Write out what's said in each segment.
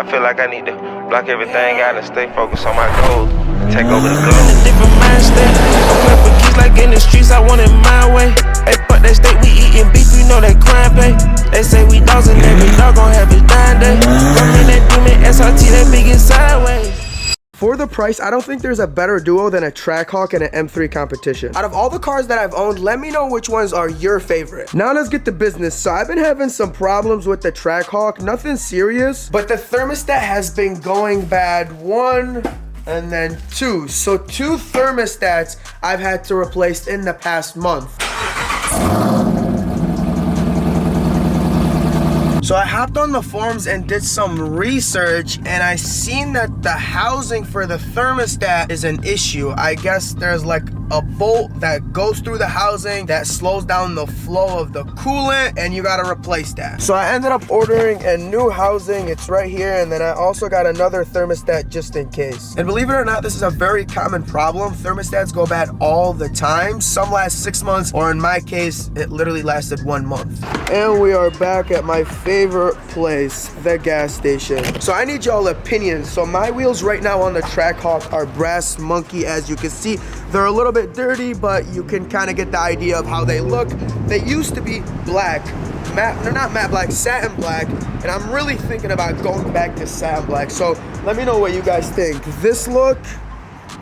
I feel like I need to block everything out and stay focused on my goals. Take over the globe. In a different mind state. I'm playing for keys like in the streets, I want it my way. Hey, fuck that state, we eating beef, we know that crime pay. They say we dogs and every dog gon' have his dying day. Running that demon SRT, that big is sideways. For the price, I don't think there's a better duo than a Trackhawk and an M3 competition. Out of all the cars that I've owned, let me know which ones are your favorite. Now let's get to business. So I've been having some problems with the Trackhawk, nothing serious, but the thermostat has been going bad. One and then two. So 2 thermostats I've had to replace in the past month. So I hopped on the forums and did some research, and I seen that the housing for the thermostat is an issue. I guess there's like a bolt that goes through the housing that slows down the flow of the coolant, and you gotta replace that. So I ended up ordering a new housing. It's right here, and then I also got another thermostat just in case. And believe it or not, this is a very common problem. Thermostats go bad all the time. Some last 6 months, or in my case, it literally lasted 1 month. And we are back at my favorite place, the gas station. So I need y'all opinions. So my wheels right now on the Trackhawk are brass monkey. As you can see, they're a little bit dirty, but you can kind of get the idea of how they look. They used to be black, matte, they're not matte black, satin black, and I'm really thinking about going back to satin black. So let me know what you guys think. This look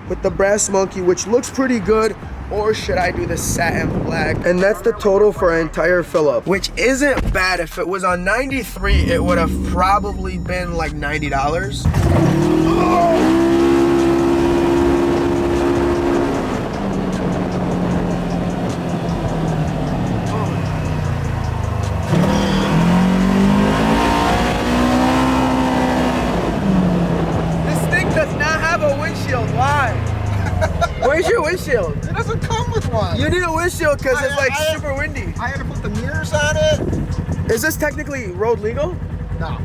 with the brass monkey, which looks pretty good, or should I do the satin black? And that's the total for an entire fill up, which isn't bad. If it was on 93, it would have probably been like $90. Oh. Where's your windshield? It doesn't come with one. You need a windshield because it's like super windy. I had to put the mirrors on it. Is this technically road legal? No.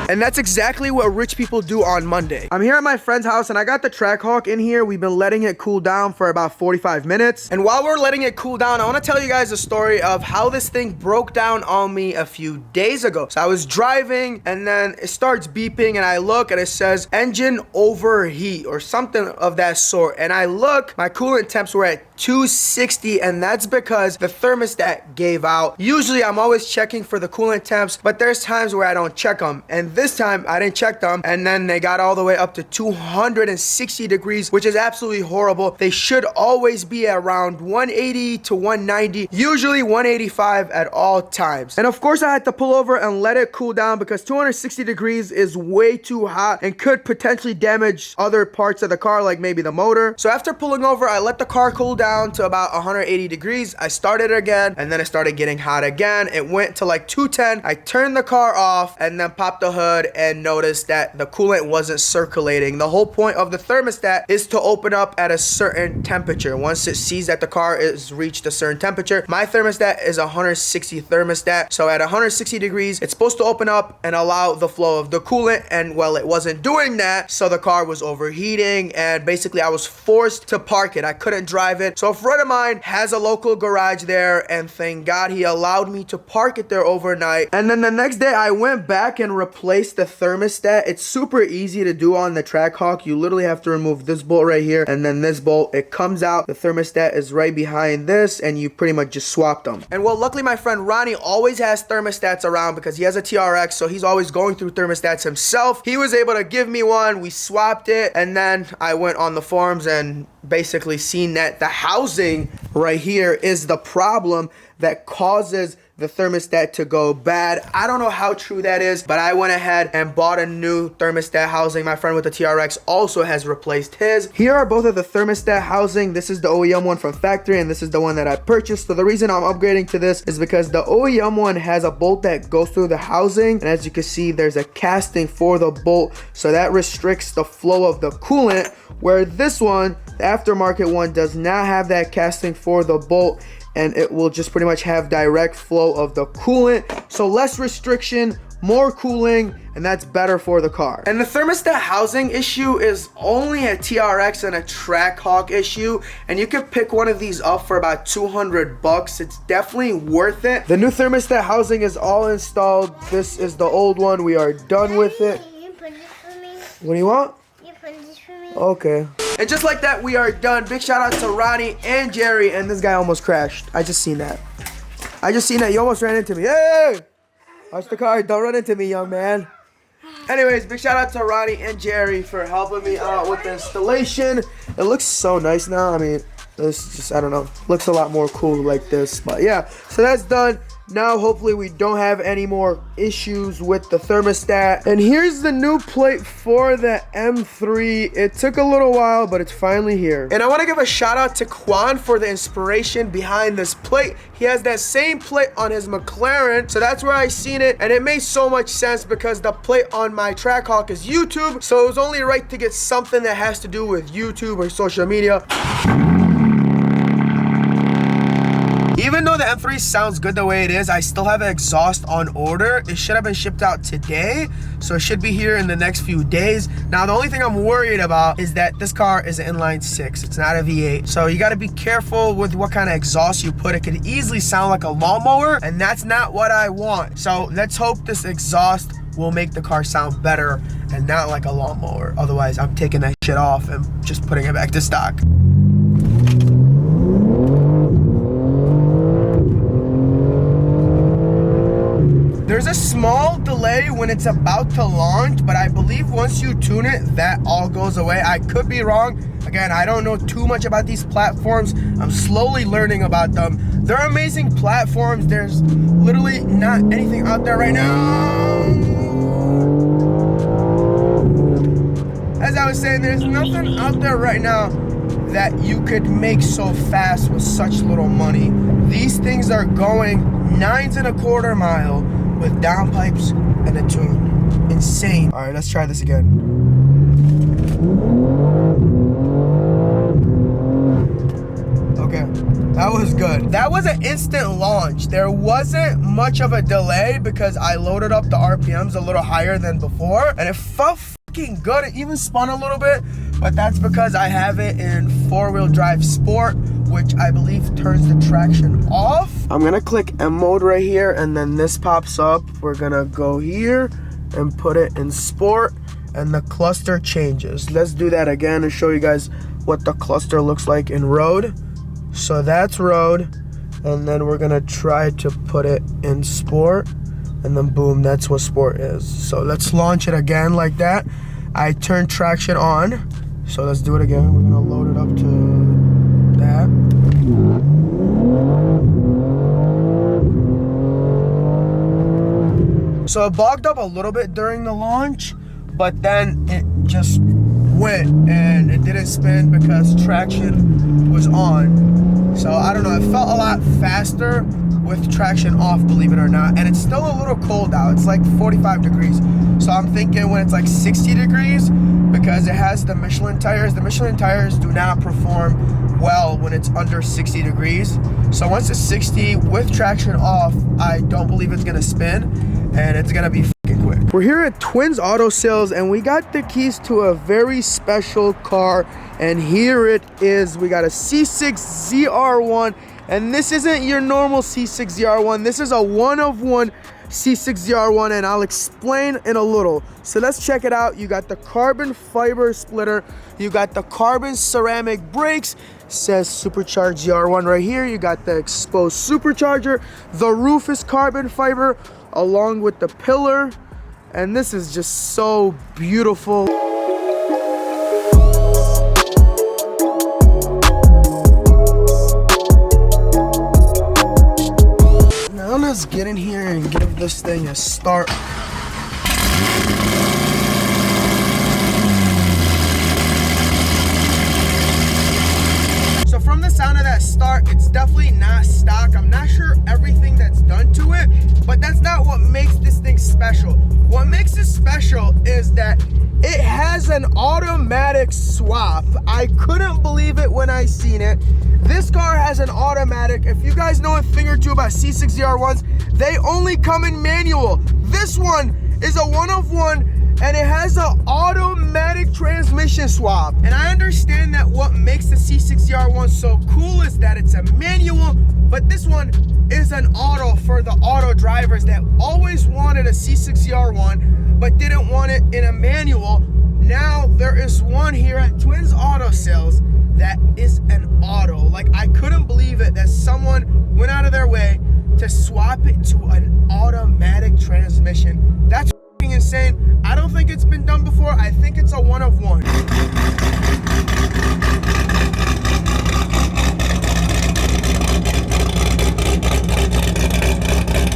And that's exactly what rich people do on Monday. I'm here at my friend's house and I got the Trackhawk in here. We've been letting it cool down for about 45 minutes. And while we're letting it cool down, I want to tell you guys a story of how this thing broke down on me a few days ago. So I was driving and then it starts beeping and I look and it says engine overheat or something of that sort. And I look, my coolant temps were at 260, and that's because the thermostat gave out. Usually I'm always checking for the coolant temps, but there's times where I don't check them. And this time I didn't check them, and then they got all the way up to 260 degrees, which is absolutely horrible. They should always be around 180 to 190, usually 185 at all times. And of course I had to pull over and let it cool down because 260 degrees is way too hot and could potentially damage other parts of the car, like maybe the motor. So after pulling over, I let the car cool down to about 180 degrees. I started it again, and then it started getting hot again. It went to like 210. I turned the car off and then popped the hood and noticed that the coolant wasn't circulating. The whole point of the thermostat is to open up at a certain temperature. Once it sees that the car is reached a certain temperature, my thermostat is 160 thermostat. So at 160 degrees, it's supposed to open up and allow the flow of the coolant, and well, it wasn't doing that. So the car was overheating, and basically I was forced to park it. I couldn't drive it. So a friend of mine has a local garage there, and thank God he allowed me to park it there overnight. And then the next day I went back and replaced the thermostat. It's super easy to do on the Trackhawk. You literally have to remove this bolt right here and then this bolt. It comes out, the thermostat is right behind this, and you pretty much just swap them. And well, luckily my friend Ronnie always has thermostats around because he has a TRX, so he's always going through thermostats himself. He was able to give me one, we swapped it, and then I went on the forums and basically seen that the housing right here is the problem that causes the thermostat to go bad. I don't know how true that is, but I went ahead and bought a new thermostat housing. My friend with the TRX also has replaced his. Here are both of the thermostat housing. This is the OEM one from factory, and this is the one that I purchased. So the reason I'm upgrading to this is because the OEM one has a bolt that goes through the housing, and as you can see, there's a casting for the bolt, so that restricts the flow of the coolant, where this one, the aftermarket one, does not have that casting for the bolt, and it will just pretty much have direct flow of the coolant. So less restriction, more cooling, and that's better for the car. And the thermostat housing issue is only a TRX and a Trackhawk issue, and you can pick one of these up for about 200 bucks. It's definitely worth it. The new thermostat housing is all installed. This is the old one. We are done with it. Can you put this for me? What do you want? Can you put this for me? Okay. And just like that, we are done. Big shout out to Ronnie and Jerry, and this guy almost crashed. I just seen that. You almost ran into me. Hey! Watch the car. Don't run into me, young man. Anyways, big shout out to Ronnie and Jerry for helping me out with the installation. It looks so nice now. I mean, this just, I don't know, looks a lot more cool like this. But yeah, so that's done. Now, hopefully we don't have any more issues with the thermostat. And here's the new plate for the M3. It took a little while, but it's finally here. And I want to give a shout out to Quan for the inspiration behind this plate. He has that same plate on his McLaren, so that's where I seen it. And it made so much sense because the plate on my Trackhawk is YouTube. So it was only right to get something that has to do with YouTube or social media. Even though the M3 sounds good the way it is, I still have an exhaust on order. It should have been shipped out today, so it should be here in the next few days. Now, the only thing I'm worried about is that this car is an inline 6. It's not a V8. So you gotta be careful with what kind of exhaust you put. It could easily sound like a lawnmower, and that's not what I want. So let's hope this exhaust will make the car sound better and not like a lawnmower. Otherwise, I'm taking that shit off and just putting it back to stock. There's a small delay when it's about to launch, but I believe once you tune it, that all goes away. I could be wrong. Again, I don't know too much about these platforms. I'm slowly learning about them. They're amazing platforms. There's literally not anything out there right now. As I was saying, there's nothing out there right now that you could make so fast with such little money. These things are going 9.25 miles with downpipes and a tune. Insane. All right, let's try this again. Okay, that was good. That was an instant launch. There wasn't much of a delay because I loaded up the RPMs a little higher than before, and it felt fucking good. It even spun a little bit, but that's because I have it in 4-wheel drive sport, which I believe turns the traction off. I'm gonna click M mode right here, and then this pops up. We're gonna go here and put it in sport, and the cluster changes. Let's do that again and show you guys what the cluster looks like in road. So that's road, and then we're gonna try to put it in sport, and then boom, that's what sport is. So let's launch it again like that. I turned traction on, so let's do it again. We're gonna load it up to that. So it bogged up a little bit during the launch, but then it just went and it didn't spin because traction was on. So I don't know, it felt a lot faster with traction off, believe it or not. And it's still a little cold out. It's like 45 degrees. So I'm thinking when it's like 60 degrees, because it has the Michelin tires. The Michelin tires do not perform well when it's under 60 degrees. So once it's 60 with traction off, I don't believe it's gonna spin, and it's gonna be fucking quick. We're here at Twins Auto Sales, and we got the keys to a very special car, and here it is. We got a C6 ZR1, and this isn't your normal C6 ZR1. This is a one-of-one C6 ZR1, and I'll explain in a little. So let's check it out. You got the carbon fiber splitter, you got the carbon ceramic brakes, says supercharged ZR1 right here. You got the exposed supercharger, the roof is carbon fiber along with the pillar, and this is just so beautiful. Now let's get in here and give this thing a start. So from the sound of that start, it's definitely not stock. I'm not sure everything that's done to it, but that's not what makes this thing special. What makes it special is that it has has an automatic swap. I couldn't believe it when I seen it. This car has an automatic. If you guys know a thing or two about C6 ZR1s, they only come in manual. This one is a one-of-one, and it has an automatic transmission swap. And I understand that what makes the C6 ZR1 so cool is that it's a manual, but this one is an auto for the auto drivers that always wanted a C6 ZR1 but didn't want it in a manual. Now there is one here at Twins Auto Sales that is an auto. Like, I couldn't believe it that someone went out of their way to swap it to an automatic transmission. That's f***ing insane. I don't think it's been done before. I think it's a one-of-one.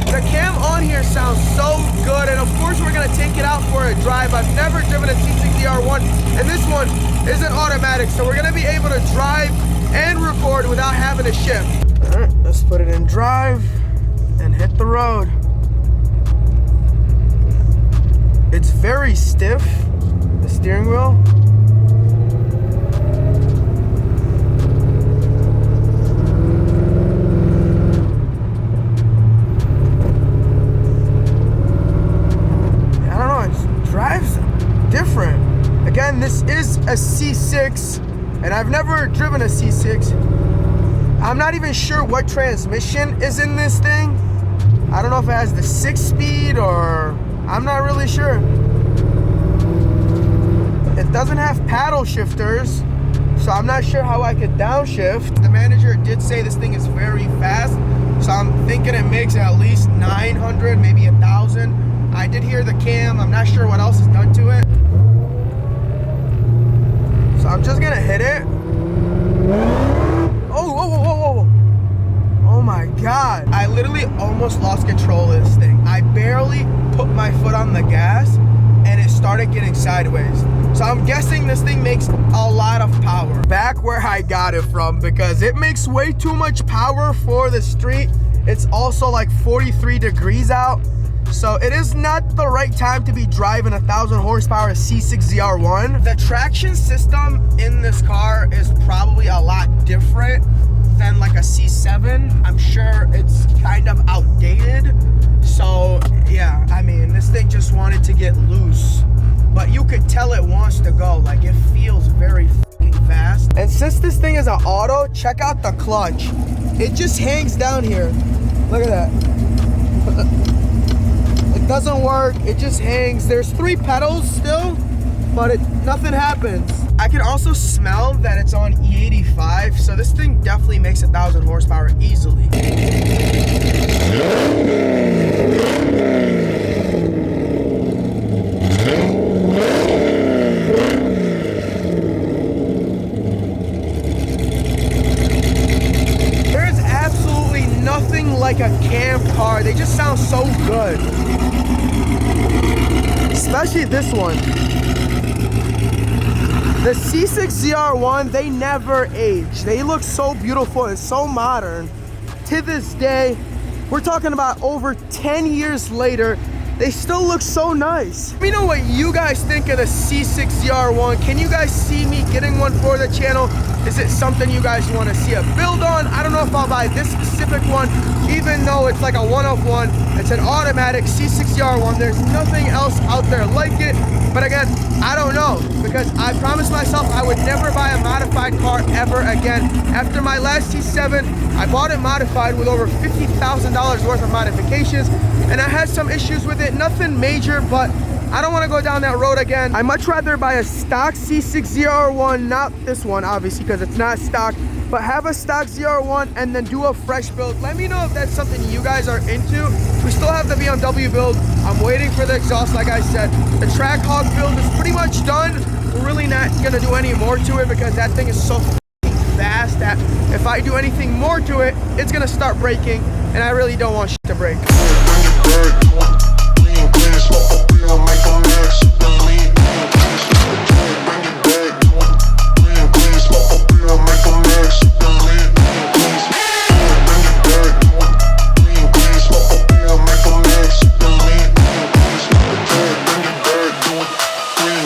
The cam on here sounds so good, and of course we're gonna take it out for a drive. I've never driven a C6 ZR1, and this one isn't automatic, so we're gonna be able to drive and record without having to shift. All right, let's put it in drive and hit the road. It's very stiff, the steering wheel. I don't know, it drives different. Again, this is a C6, and I've never driven a C6. I'm not even sure what transmission is in this thing. I don't know if it has the 6-speed or I'm not really sure. It doesn't have paddle shifters, so I'm not sure how I could downshift. The manager did say this thing is very fast, so I'm thinking it makes at least 900, maybe 1,000. I did hear the cam. I'm not sure what else is done to it. So I'm just gonna hit it. Oh, whoa, whoa, whoa, whoa. Oh my God. I literally almost lost control of this thing. I barely put my foot on the gas and it started getting sideways. So I'm guessing this thing makes a lot of power. Back where I got it from, because it makes way too much power for the street. It's also like 43 degrees out. So it is not the right time to be driving 1,000 horsepower C6 ZR1. The traction system in this car is probably a lot different than like a C7. I'm sure it's kind of outdated. So yeah, I mean, this thing just wanted to get loose, but you could tell it wants to go. Like, it feels very fucking fast. And since this thing is an auto, check out the clutch. It just hangs down here. Look at that. It doesn't work, it just hangs. There's 3 pedals still, but nothing happens. I can also smell that it's on E85, so this thing definitely makes 1,000 horsepower easily. There's absolutely nothing like a cam car. They just sound so good. Especially this one. The C6 ZR1, they never age. They look so beautiful and so modern. To this day, we're talking about over 10 years later, they still look so nice. Let me know what you guys think of the C6 ZR1. Can you guys see me getting one for the channel? Is it something you guys want to see a build on? I don't know if I'll buy this specific one, even though it's like a one-of-one. It's an automatic C6 ZR1. There's nothing else out there like it. But again, I don't know, because I promised myself I would never buy a modified car ever again. After my last C7, I bought it modified with over $50,000 worth of modifications, and I had some issues with it. Nothing major, but I don't want to go down that road again. I'd much rather buy a stock C6 ZR1, not this one, obviously, because it's not stock, but have a stock ZR1 and then do a fresh build. Let me know if that's something you guys are into. We still have the BMW build. I'm waiting for the exhaust, like I said. The Trackhawk build is pretty much done. We're really not going to do any more to it because that thing is so fast that if I do anything more to it, it's going to start breaking, and I really don't want shit to break.